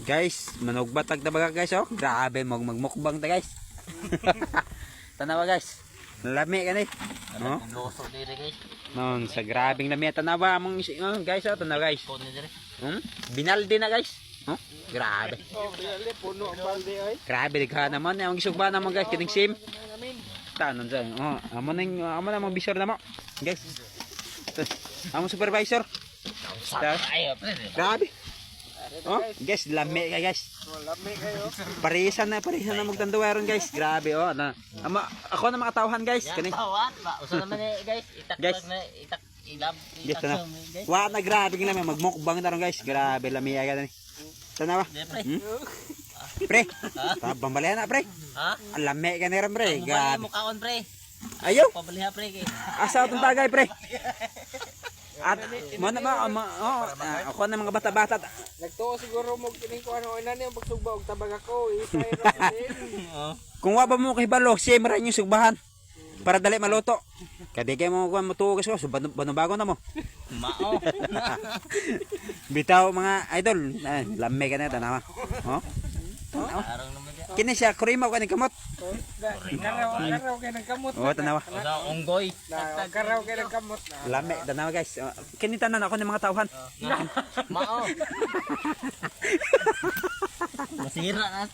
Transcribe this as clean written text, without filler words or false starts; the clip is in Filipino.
Guys, manugbatag na baga guys, oh. Grabe, magmukbang ta guys. Tanawa guys. Lami ka ni. Oh. Loso dire guys. Non, sa grabing lami. Tanawa mong guys, oh. Tanawa guys. Binaldi na guys. Oh, grabe. Oh, dili puno ang balde ay. Grabe ka naman. Ang gisugba naman guys, kining sim. Tanon sa. Oh, amo na mo bisor na mo. Guys. Amo supervisor. Grabe. Oh, guys, lami ka guys. Lami kayo. Parisan na magtanduwaron guys. Grabe oh. Ako na makatawhan guys. Kani. Tawat ba? Usa naman guys. Itak Guys. na itak ilab. Guys, tanaw. Wa na grabe lang magmukbang na ron guys. Grabe lami ka ni. Tanawa. Pre. Tabang balihan na pre. Ha? Ang lami ka ni ron pre. Grabe Grabe. mo kaon pre. Ayaw. Pabaliha pre kay. Asa itong tagay pre. At mo na ako na mga bata-bata. Nagtuo siguro mo kining ko ano ina niya pagsugba og tabag ako. Isay ra din. Kung wa ba mo kahibalo, simra yung sugbahan. Para dali maluto. Kadigay mo ko matugas ko, bago na mo. Mao. Bitaw mga idol, lami ka na tanawa. Oh. Arang naman dia. Kini siya kurimaw ka ni kamot. Karaw kay nagkamot. Oh, tanawa. Usa unggoy. Karaw kay nagkamot na. Lami tanawa guys. Kini tanan ako ng mga tawhan. Mao. Masira na